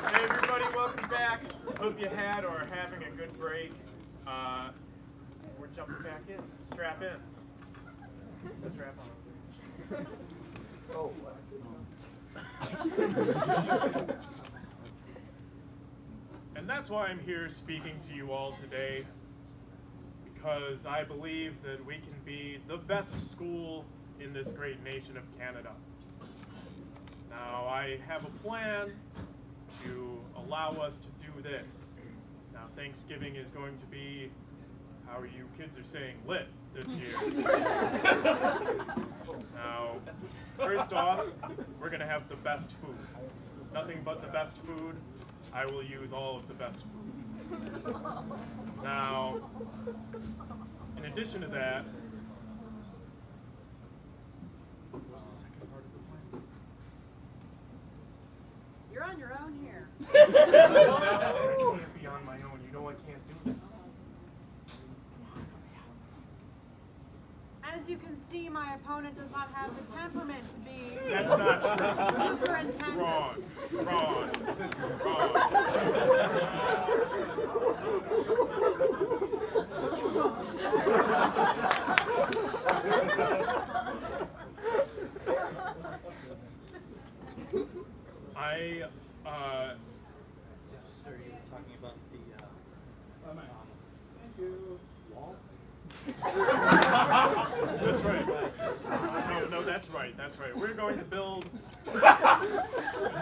Hey everybody, welcome back. Hope you had or are having a good break. We're jumping back in. Strap in. Strap on. Oh. And that's why I'm here speaking to you all today, because I believe that we can be the best school in this great nation of Canada. Now, I have a plan to allow us to do this. Now, Thanksgiving is going to be, how you kids are saying, lit this year. Now, first off, we're going to have the best food. Nothing but the best food. I will use all of the best food. Now, in addition to that, what's the second part of the plan? You're on your own here. I can't be on my own. You know I can't do this. As you can see, my opponent does not have the temperament to be That's not true. superintendent. Wrong. Wrong. Yes, sir, you were talking about the wall? That's right. No, that's right. That's right. We're going to build a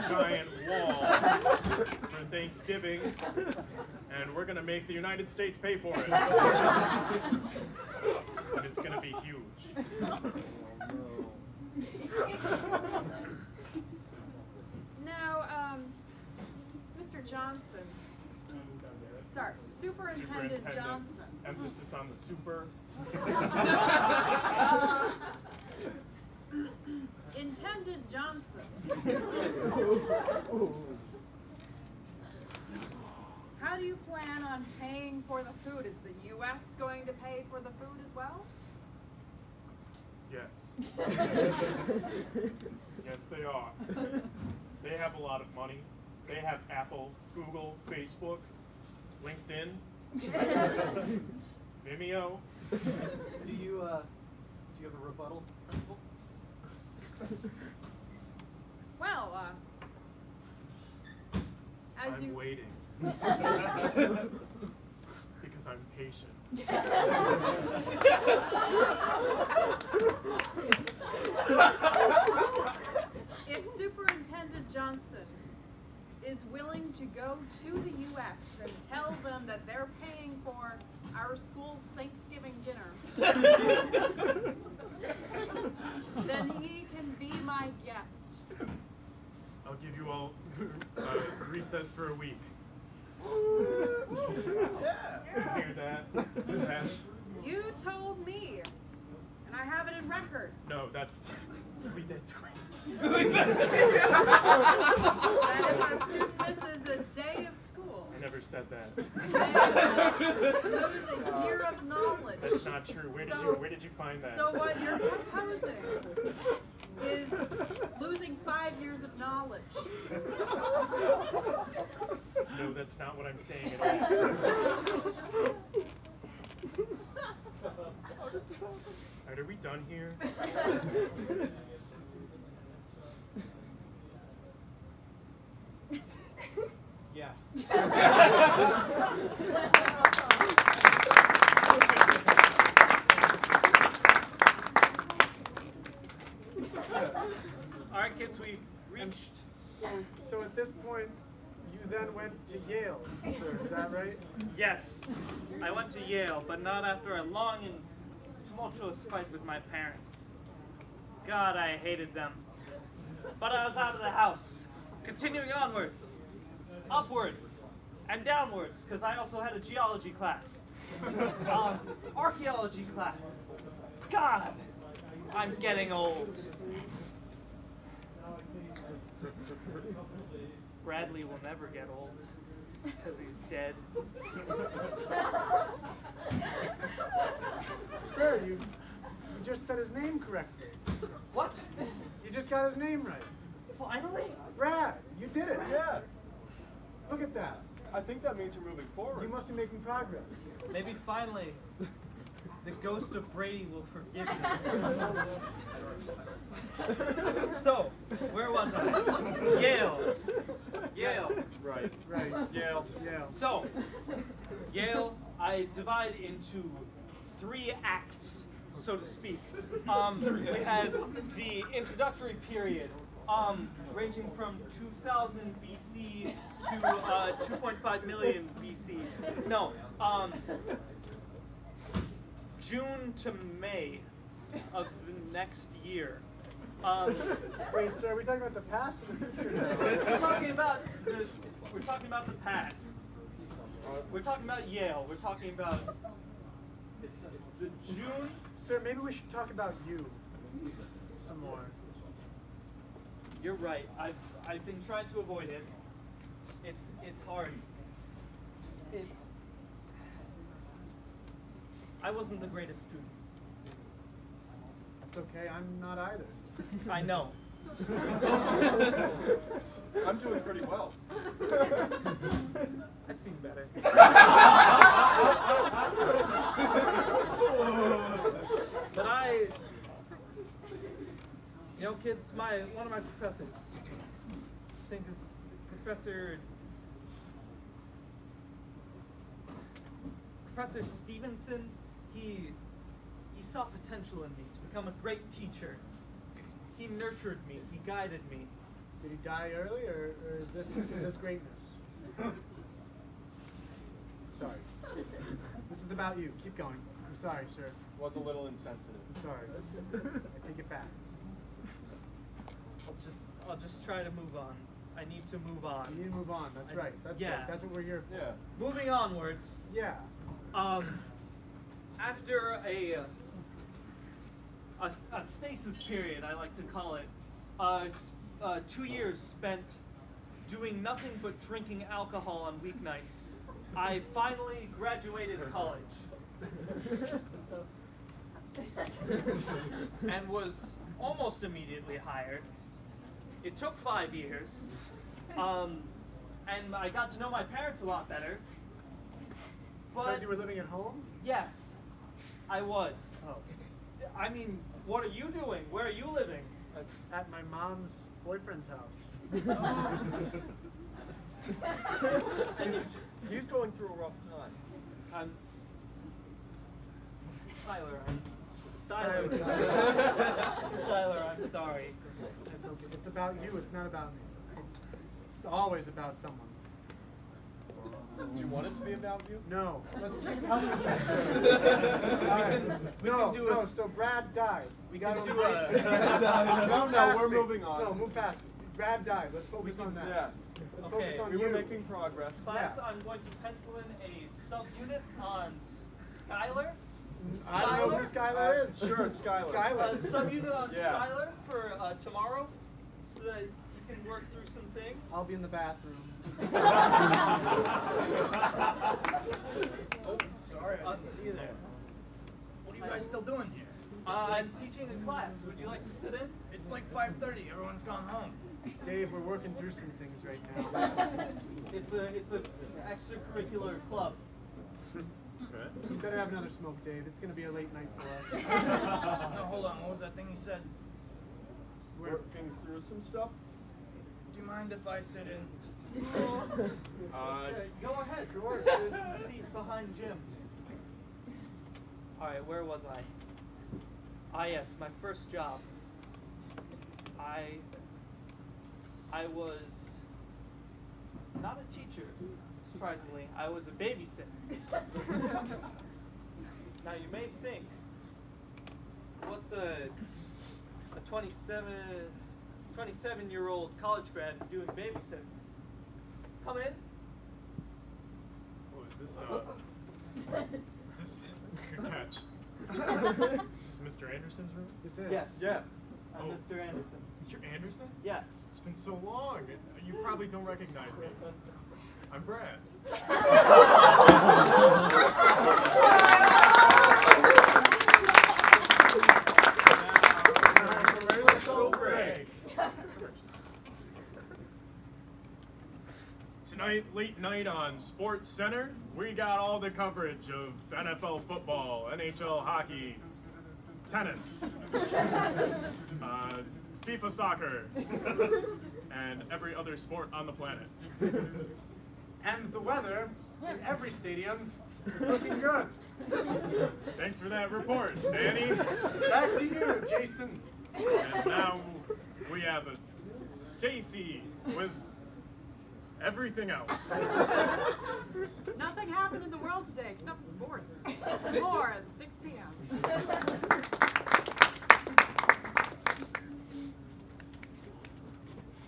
giant wall for Thanksgiving, and we're going to make the United States pay for it. And it's going to be huge. Now, Mr. Johnson. Sorry, Superintendent Johnson. Emphasis on the super. Intendant Johnson. How do you plan on paying for the food? Is the U.S. going to pay for the food as well? Yes. Yes, they are. They have a lot of money. They have Apple, Google, Facebook, LinkedIn, Vimeo. Do you have a rebuttal, Principal? Well, as I'm you... waiting. Because I'm patient. If Superintendent Johnson is willing to go to the U.S. and tell them that they're paying for our school's Thanksgiving dinner, then he can be my guest. I'll give you all recess for a week. You hear that? That's... You told me, and I have it in record. No, that's... Tweet that tweet. That if a student misses a day of school, I never said that. they lose a year of knowledge. That's not true. Where did you find that? So what you're proposing is losing 5 years of knowledge. No, that's not what I'm saying at all. Alright, are we done here? Yeah. All right, kids, we reached. So at this point, you then went to Yale, sir, is that right? Yes, I went to Yale, but not after a long and tumultuous fight with my parents. God, I hated them. But I was out of the house, continuing onwards, upwards, and downwards, because I also had a geology class, archaeology class. God, I'm getting old. Bradley will never get old, because he's dead. Sir, you just said his name correctly. What? You just got his name right. Finally? Brad, you did it, yeah. Look at that. I think that means you're moving forward. You must be making progress. Maybe finally, the ghost of Brady will forgive you. So, where was I? Yale. Yale. Right. Right. Yale. Yale. So, Yale, I divide into 3 acts, so to speak. We had the introductory period, ranging from 2000 BC to 2.5 million BC. No, June to May of the next year. Wait, sir, are we talking about the past or the future now? We're talking about the past. We're talking about Yale. We're talking about the June. Sir, maybe we should talk about you some more. You're right. I've been trying to avoid it. It's hard. I wasn't the greatest student. That's okay, I'm not either. I know. I'm doing pretty well. I've seen better. But kids, one of my professors, I think is Professor Stevenson, he saw potential in me to become a great teacher. He nurtured me, he guided me. Did he die early, or is this greatness? Sorry. This is about you. Keep going. I'm sorry, sir. Was a little insensitive. I'm sorry. I take it back. I'll just try to move on. I need to move on. You need to move on. That's right. That's yeah. right. That's what we're here for. Yeah. Moving onwards. Yeah. After a stasis period, I like to call it, 2 years spent doing nothing but drinking alcohol on weeknights, I finally graduated college. And was almost immediately hired. It took 5 years. And I got to know my parents a lot better. Because you were living at home? Yes, I was. Oh. I mean, what are you doing? Where are you living? At my mom's boyfriend's house. He's going through a rough time. Tyler, I'm sorry. It's okay. It's about you. It's not about me. It's always about someone. Do you want it to be about you? No. Let's keep we can do no. it. So Brad died. We got can to do erase it. it. No, we're moving on. No, move past it. Brad died. Let's focus on that. Yeah. Let's Okay, focus on We were you. making progress. Class, Yeah. I'm going to pencil in a subunit on Skylar. I don't know who Skylar is. Sure, Skylar. Skylar. Subunit on Yeah. Skylar for tomorrow, so that you can work through some things. I'll be in the bathroom. Oh, sorry, I didn't see you there. What are you guys still doing here? I'm teaching a class. Would you like to sit in? It's like 5:30. Everyone's gone home. Dave, we're working through some things right now. It's a extracurricular club. You better have another smoke, Dave. It's going to be a late night for us. No, hold on. What was that thing you said? We're working through some stuff. Do you mind if I sit in? Go ahead. Sure. There's a seat behind Jim. All right, where was I? Ah, yes, my first job. I was not a teacher, surprisingly. I was a babysitter. Now you may think, what's a 27-year-old college grad doing babysitting? Come in. Oh, is this good catch? Is this Mr. Anderson's room? This is. Yes. Yeah. I'm Oh. Mr. Anderson. Mr. Anderson? Yes. It's been so long. You probably don't recognize me. I'm Brad. Tonight, late night on Sports Center, we got all the coverage of NFL football, NHL hockey, tennis, FIFA soccer, and every other sport on the planet. And the weather in every stadium is looking good. Thanks for that report, Danny. Back to you, Jason. And now we have a Stacy with everything else. Nothing happened in the world today except sports. More at 6 p.m.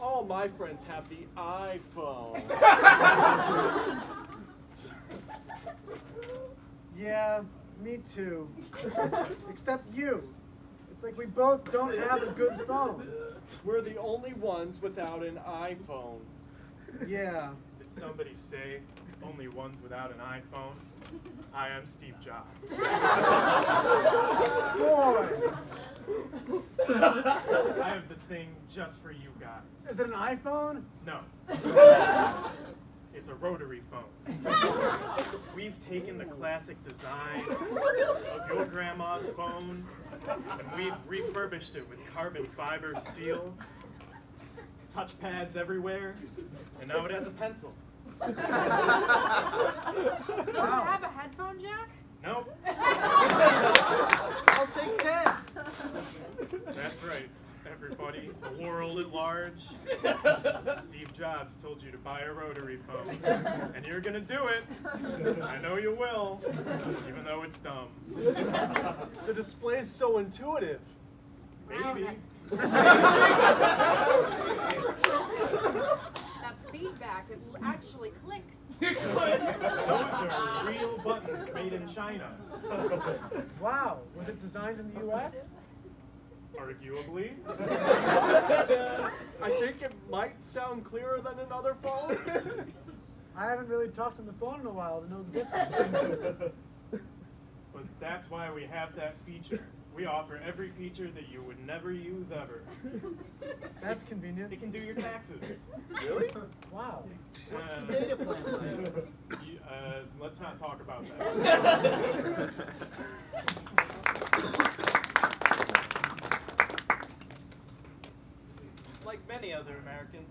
All my friends have the iPhone. Yeah, me too. Except you. It's like we both don't have a good phone. We're the only ones without an iPhone. Yeah. Did somebody say only ones without an iPhone? I am Steve Jobs. Boy. I have the thing just for you guys. Is it an iPhone? No. It's a rotary phone. We've taken the classic design of your grandma's phone and we've refurbished it with carbon fiber steel, touch pads everywhere, and now it has a pencil. Does it have a headphone jack? Nope. I'll take 10. That's right, everybody, the world at large. Steve Jobs told you to buy a rotary phone, and you're gonna do it. I know you will, even though it's dumb. The display's so intuitive. Maybe. That feedback, it actually clicks. Those are real buttons made in China. Wow. Was it designed in the U.S.? Arguably. I think it might sound clearer than another phone. I haven't really talked on the phone in a while to know the difference. But that's why we have that feature. We offer every feature that you would never use ever. That's convenient. It can do your taxes. Really? Wow. What's the data plan like? Let's not talk about that. Like many other Americans,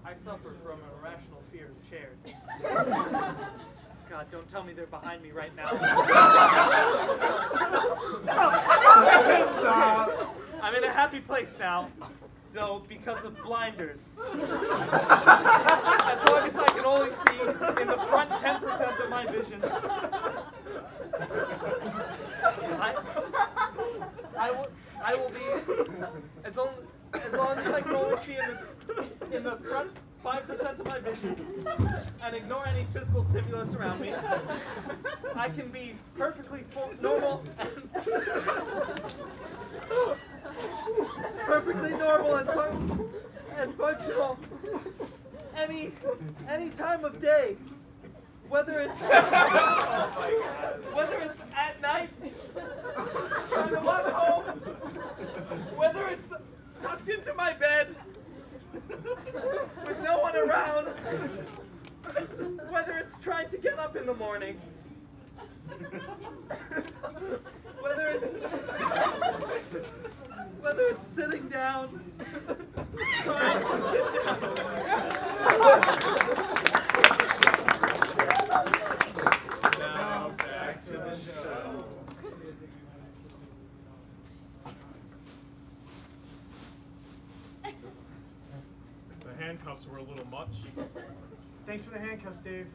I suffer from an irrational fear of chairs. God, don't tell me they're behind me right now. I'm in a happy place now, though, because of blinders. As long as I can only see in the front 10% of my vision, I will be, as long as I can only see in the front 5% of my vision and ignore any physical stimulus around me, I can be perfectly normal and functional any time of day, whether it's at night trying to walk home, whether it's tucked into my bed with no one around, whether it's trying to get up in the morning, whether it's sitting down, trying to sit down. Now back to the show. The handcuffs were a little much. Thanks for the handcuffs, Dave.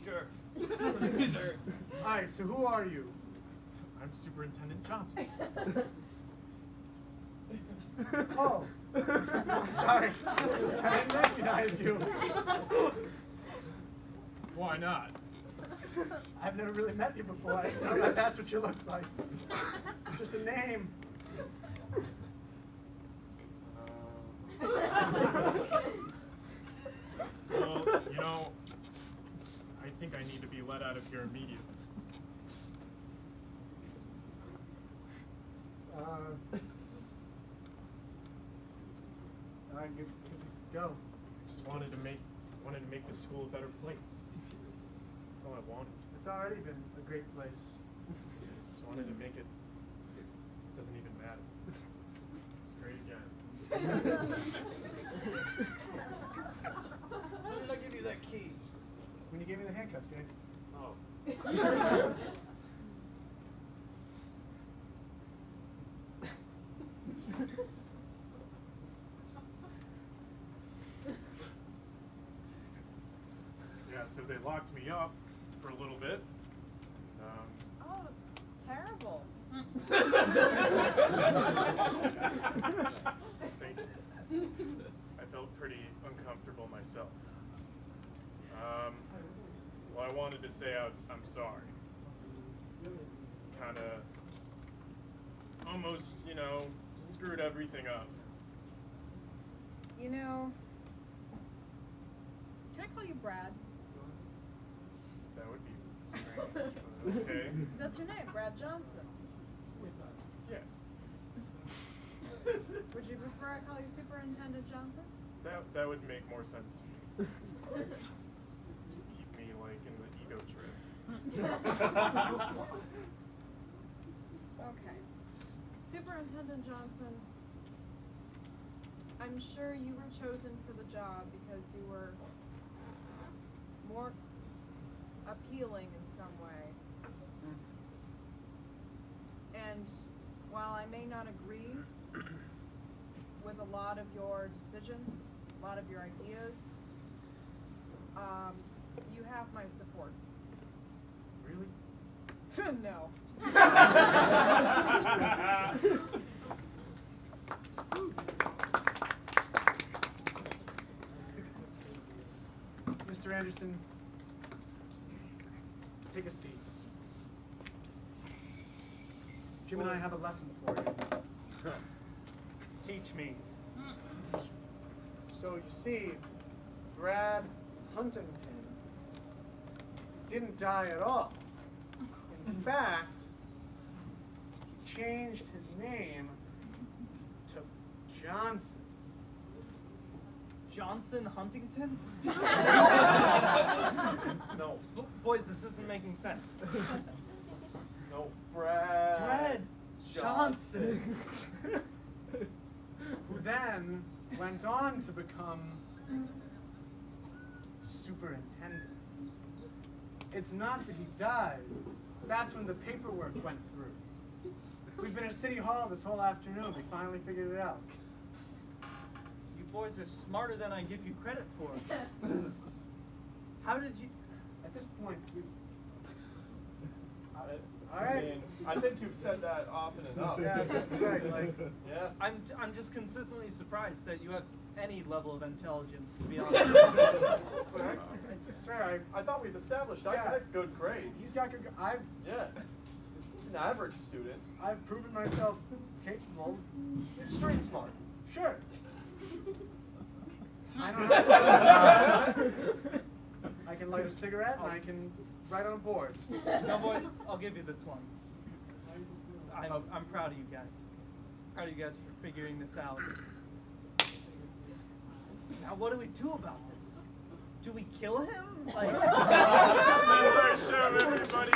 Sure. Sure. All right, so who are you? I'm Superintendent Johnson. Oh. Sorry. I didn't recognize you. Why not? I've never really met you before. I didn't know that that's what you look like. Just a name. Well, you know, I think I need to be let out of here immediately. All right, good to go. Just just wanted to make the school a better place. That's all I wanted. It's already been a great place. Just wanted to make it. Doesn't even matter. Great again. When did I give you that key? When you gave me the handcuffs, Dave. Oh. Yeah, so they locked me up for a little bit. Oh, it's terrible. Thank you. I felt pretty uncomfortable myself. Well, I wanted to say I'm sorry. Kind of almost, screwed everything up. You know, can I call you Brad? That would be strange. Okay. That's your name, Brad Johnson. Yeah. Would you prefer I call you Superintendent Johnson? That would make more sense to me. Just keep me like in the ego trip. Okay. Superintendent Johnson, I'm sure you were chosen for the job because you were more appealing in some way. And while I may not agree with a lot of your decisions, a lot of your ideas, you have my support. Really? No. Mr. Anderson, take a seat. Jim and I have a lesson for you. Teach me. So you see, Brad Huntington didn't die at all. In fact, he changed his name to Johnson. Johnson Huntington? No. Boys, this isn't making sense. No, Brad. Brad Johnson. Who then went on to become superintendent. It's not that he died. That's when the paperwork went through. We've been at City Hall this whole afternoon. We finally figured it out. You boys are smarter than I give you credit for. How did you... At this point, we... I All right. mean, I think you've said that often enough. Yeah, at this point, like... Yeah. I'm just consistently surprised that you have any level of intelligence, to be honest. Sir, I thought we'd established I Yeah. had good grades. he's got good... Yeah. He's an average student. I've proven myself capable. He's street smart. Sure. I know I can light a cigarette and I can write on a board. No, boys, I'll give you this one. I'm proud of you guys. Proud of you guys for figuring this out. Now, what do we do about this? Do we kill him? Like... That's our show, everybody.